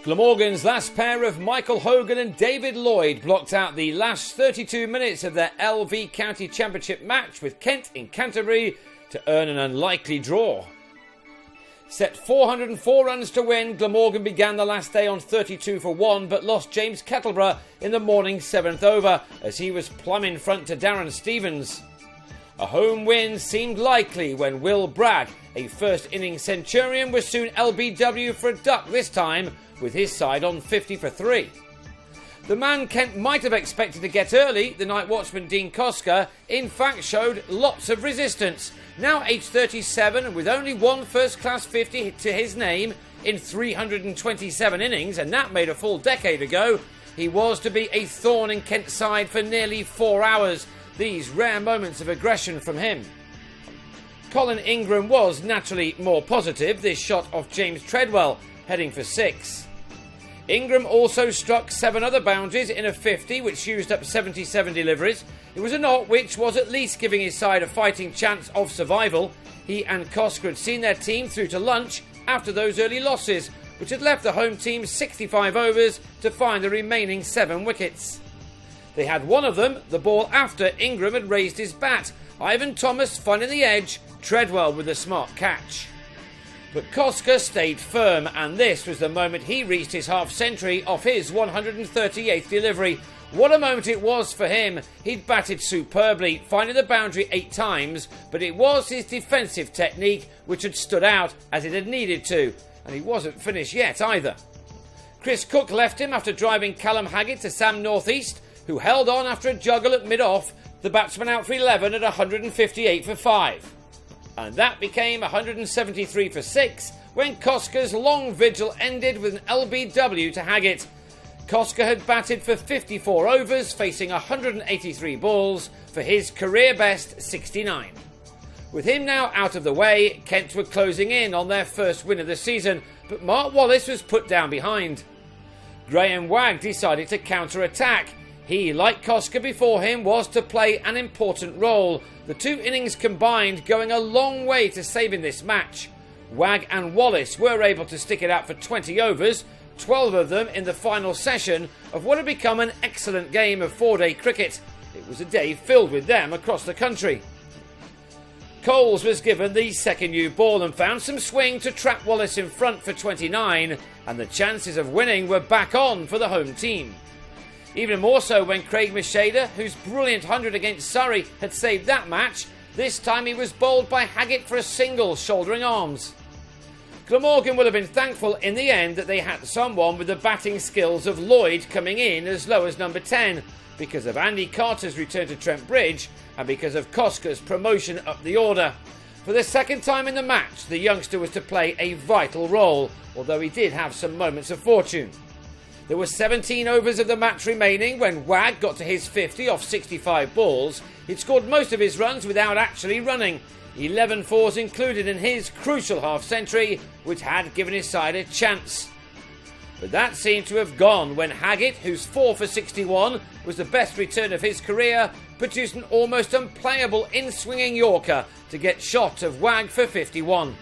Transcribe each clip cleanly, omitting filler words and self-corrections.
Glamorgan's last pair of Michael Hogan and David Lloyd blocked out the last 32 minutes of their LV County Championship match with Kent in Canterbury to earn an unlikely draw. Set 404 runs to win, Glamorgan began the last day on 32 for 1 but lost James Kettleborough in the morning's 7th over as he was plumb in front to Darren Stevens. A home win seemed likely when Will Bragg, a first innings centurion, was soon LBW for a duck this time with his side on 50 for 3. The man Kent might have expected to get early, the night watchman Dean Koska, in fact showed lots of resistance. Now aged 37 and with only one first-class 50 to his name in 327 innings, and that made a full decade ago, he was to be a thorn in Kent's side for nearly 4 hours. These rare moments of aggression from him. Colin Ingram was naturally more positive, this shot off James Treadwell, heading for 6. Ingram also struck 7 other boundaries in a 50, which used up 77 deliveries. It was a knot which was at least giving his side a fighting chance of survival. He and Koska had seen their team through to lunch after those early losses, which had left the home team 65 overs to find the remaining 7 wickets. They had one of them, the ball after Ingram had raised his bat. Ivan Thomas finding the edge, Treadwell with a smart catch. But Koska stayed firm, and this was the moment he reached his half-century off his 138th delivery. What a moment it was for him. He'd batted superbly, finding the boundary 8 times, but it was his defensive technique which had stood out as it had needed to, and he wasn't finished yet either. Chris Cook left him after driving Callum Haggett to Sam Northeast, who held on after a juggle at mid-off, the batsman out for 11 at 158 for 5. And that became 173 for 6 when Koska's long vigil ended with an LBW to Haggett. Koska had batted for 54 overs, facing 183 balls for his career best 69. With him now out of the way, Kent were closing in on their first win of the season, but Mark Wallace was put down behind. Graham Wagg decided to counter-attack. He, like Koska before him, was to play an important role. The 2 innings combined going a long way to saving this match. Wagg and Wallace were able to stick it out for 20 overs, 12 of them in the final session of what had become an excellent game of 4-day cricket. It was a day filled with them across the country. Coles was given the second new ball and found some swing to trap Wallace in front for 29, and the chances of winning were back on for the home team. Even more so when Craig Macheda, whose brilliant 100 against Surrey had saved that match, this time he was bowled by Haggett for a single, shouldering arms. Glamorgan will have been thankful in the end that they had someone with the batting skills of Lloyd coming in as low as number 10, because of Andy Carter's return to Trent Bridge and because of Koska's promotion up the order. For the second time in the match, the youngster was to play a vital role, although he did have some moments of fortune. There were 17 overs of the match remaining when Wagg got to his 50 off 65 balls. He'd scored most of his runs without actually running. 11 fours included in his crucial half-century, which had given his side a chance. But that seemed to have gone when Haggett, whose 4 for 61 was the best return of his career, produced an almost unplayable in-swinging Yorker to get shot of Wagg for 51.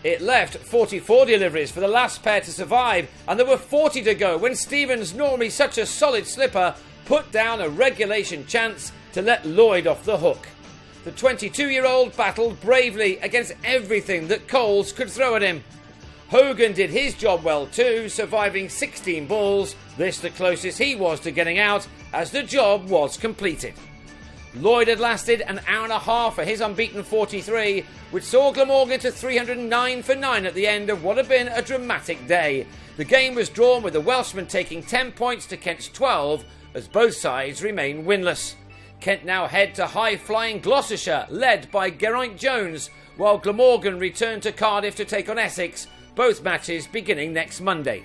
It left 44 deliveries for the last pair to survive, and there were 40 to go when Stevens, normally such a solid slipper, put down a regulation chance to let Lloyd off the hook. The 22-year-old battled bravely against everything that Coles could throw at him. Hogan did his job well too, surviving 16 balls, this the closest he was to getting out as the job was completed. Lloyd had lasted an hour and a half for his unbeaten 43, which saw Glamorgan to 309 for 9 at the end of what had been a dramatic day. The game was drawn with the Welshman taking 10 points to Kent's 12 as both sides remain winless. Kent now head to high-flying Gloucestershire, led by Geraint Jones, while Glamorgan return to Cardiff to take on Essex, both matches beginning next Monday.